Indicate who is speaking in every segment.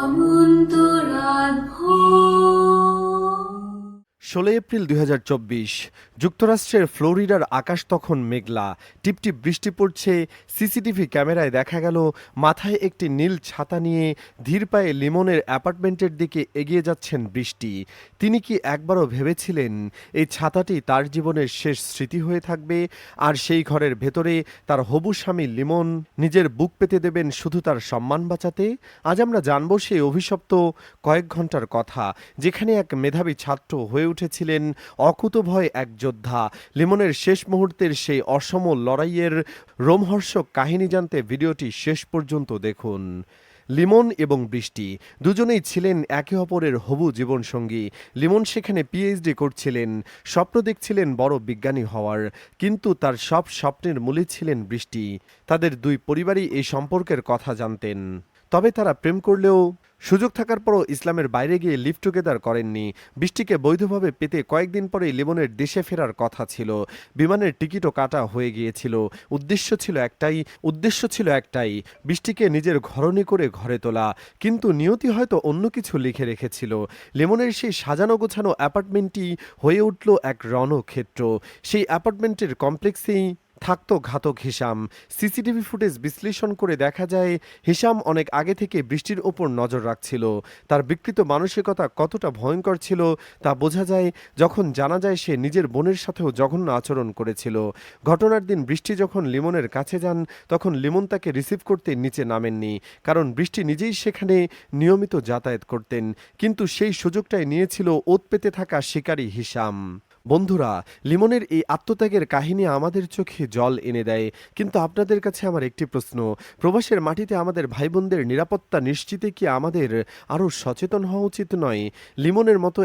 Speaker 1: অনন্তরাত ভোর।
Speaker 2: ১৬ এপ্রিল ২০২৪ যুক্তরাষ্ট্রের ফ্লোরিডার আকাশ তখন মেঘলা, টিপটিপ বৃষ্টি পড়ছে। সিসিটিভি ক্যামেরায় দেখা গেল মাথায় একটি নীল ছাতা নিয়ে ধীর পায়ে লিমনের অ্যাপার্টমেন্টের দিকে এগিয়ে যাচ্ছেন বৃষ্টি। তিনি কি একবারও ভেবেছিলেন এই ছাতাটি তার জীবনের শেষ স্মৃতি হয়ে থাকবে, আর সেই ঘরের ভেতরে তার হবু স্বামী লিমন নিজের বুক পেতে দেবেন শুধু তার সম্মান বাঁচাতে? আজ আমরা জানব সেই অভিশপ্ত কয়েক ঘন্টার কথা, যেখানে এক মেধাবী ছাত্র হয়ে উঠেছিলেন অকুতভয় এক যোদ্ধা। লিমনের শেষ মুহূর্তের সেই অসম লড়াইয়ের রোমহর্ষক কাহিনী জানতে ভিডিওটি শেষ পর্যন্ত দেখুন। লিমন এবং বৃষ্টি দুজনেই ছিলেন একে অপরের হবু জীবনসঙ্গী। লিমন সেখানে পিএইচডি করছিলেন, স্বপ্ন দেখছিলেন বড় বিজ্ঞানী হওয়ার, কিন্তু তার সব স্বপ্নের মূলে ছিলেন বৃষ্টি। তাদের দুই পরিবারই এই সম্পর্কের কথা জানতেন, তবে তারা প্রেম করলেও সুযোগ থাকার পরও ইসলামের বাইরে গিয়ে লিভ টুগেদার করেননি। বৃষ্টিকে বৈধভাবে পেতে কয়েকদিন পরেই লিমনের দেশে ফেরার কথা ছিল। বিমানের টিকিটও কাটা হয়ে গিয়েছিল। উদ্দেশ্য ছিল একটাই, বৃষ্টিকে নিজের ঘরণী করে ঘরে তোলা। কিন্তু নিয়তি হয়তো অন্য কিছু লিখে রেখেছিল। লিমনের সেই সাজানো গোছানো অ্যাপার্টমেন্টটি হয়ে উঠল এক রণক্ষেত্র। সেই অ্যাপার্টমেন্টের কমপ্লেক্সেই থাকতো ঘাতক হিসাম। সিসিটিভি ফুটেজ বিশ্লেষণ করে দেখা যায় হিসাম অনেক আগে থেকে বৃষ্টির ওপর নজর রাখছিল। তার বিকৃত মানসিকতা কতটা ভয়ঙ্কর ছিল তা বোঝা যায় যখন জানা যায় সে নিজের বোনের সাথেও জঘন্য আচরণ করেছিল। ঘটনার দিন বৃষ্টি যখন লিমনের কাছে যান, তখন লিমন তাকে রিসিভ করতে নিচে নামেননি, কারণ বৃষ্টি নিজেই সেখানে নিয়মিত যাতায়াত করতেন। কিন্তু সেই সুযোগটাই নিয়েছিল ওত পেতে থাকা শিকারী হিসাম। বন্ধুরা, লিমনের এই আত্মত্যাগের কাহিনী আমাদের চোখে জল এনে দেয়। কিন্তু আপনাদের কাছে আমার একটি প্রশ্ন, প্রবাসের মাটিতে আমাদের ভাই বোনদের নিরাপত্তা নিশ্চিতে কি আমাদের আরও সচেতন হওয়া উচিত নয়? লিমনের মতো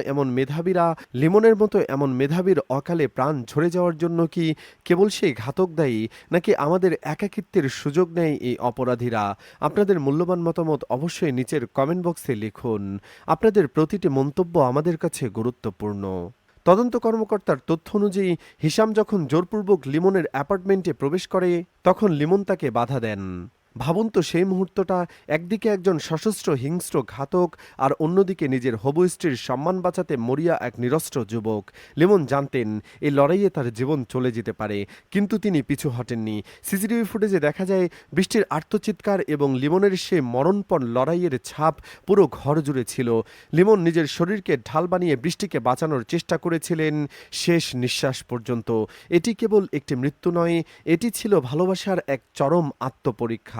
Speaker 2: এমন মেধাবীর অকালে প্রাণ ঝরে যাওয়ার জন্য কি কেবল সেই ঘাতক দায়ী, নাকি আমাদের একাকিত্বের সুযোগ নেয় এই অপরাধীরা? আপনাদের মূল্যবান মতামত অবশ্যই নিচের কমেন্ট বক্সে লিখুন। আপনাদের প্রতিটি মন্তব্য আমাদের কাছে গুরুত্বপূর্ণ। তদন্ত কর্মকর্তার তথ্য অনুযায়ী হিসাম যখন জোরপূর্বক লিমনের অ্যাপার্টমেন্টে প্রবেশ করে, তখন লিমন তাকে বাধা দেন। ভাবুন তো সেই মুহূর্তটা, একদিকে একজন সশস্ত্র হিংস্র ঘাতক, আর অন্যদিকে নিজের হবু স্ত্রীর সম্মান বাঁচাতে মরিয়া এক নিরস্ত্র যুবক। লিমন জানতেন এই লড়াইয়ে তার জীবন চলে যেতে পারে, কিন্তু তিনি পিছু হটেননি। সিসিটিভি ফুটেজে দেখা যায় বৃষ্টির আর্তচিৎকার এবং লিমনের সে মরণপণ লড়াইয়ের ছাপ পুরো ঘর জুড়ে ছিল। লিমন নিজের শরীরকে ঢাল বানিয়ে বৃষ্টিকে বাঁচানোর চেষ্টা করেছিলেন শেষ নিঃশ্বাস পর্যন্ত। এটি কেবল একটি মৃত্যু নয়, এটি ছিল ভালোবাসার এক চরম আত্মপরীক্ষা।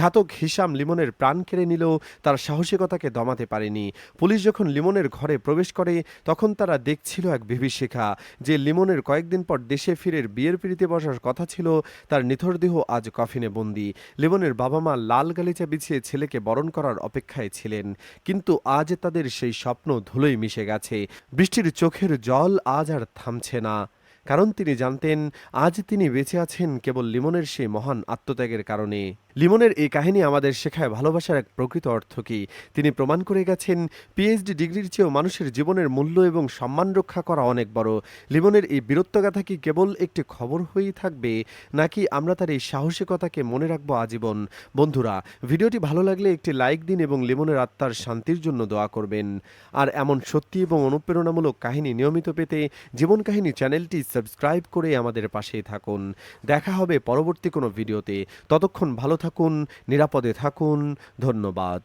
Speaker 2: ঘাতক হিসাম লিমনের প্রাণ কেড়ে নিলেও তার সাহসিকতাকে দমাতে পারেনি। পুলিশ যখন লিমনের ঘরে প্রবেশ করে, তখন তারা দেখছিল এক বিভীষিকা। যে লিমনের কয়েকদিন পর দেশে ফিরে বিয়ের পিঁড়িতে বসার কথা ছিল, তার নিথর দেহ আজ কফিনে বন্দী। লিমনের বাবা মা লাল গালিচা বিছিয়ে ছেলেকে বরণ করার অপেক্ষায় ছিলেন, কিন্তু আজ তাদের সেই স্বপ্ন ধুলোয় মিশে গেছে। বৃষ্টির চোখের জল আজ আর থামছে না, কারণ তিনি জানতেন আজ তিনি বেঁচে আছেন কেবল লিমনের সেই মহান আত্মত্যাগের কারণে। লিমনের এই কাহিনী আমাদের শেখায় ভালোবাসার এক প্রকৃত অর্থ কি। তিনি প্রমাণ করে গেছেন পিএইচডি ডিগ্রির চেয়েও মানুষের জীবনের মূল্য এবং সম্মান রক্ষা করা অনেক বড়। লিমনের এই বীরত্বগাথা কি কেবল একটি খবর হয়েই থাকবে, নাকি আমরা তার এই সাহসিকতাকে মনে রাখবো আজীবন? বন্ধুরা, ভিডিওটি ভালো লাগলে একটি লাইক দিন এবং লিমনের আত্মার শান্তির জন্য দোয়া করবেন। আর এমন সত্যি এবং অনুপ্রেরণামূলক কাহিনী নিয়মিত পেতে জীবন কাহিনী চ্যানেলটি সাবস্ক্রাইব করে আমাদের পাশেই থাকুন। দেখা হবে পরবর্তী কোনো ভিডিওতে। ততক্ষণ ভালো থাকুন, নিরাপদে থাকুন। ধন্যবাদ।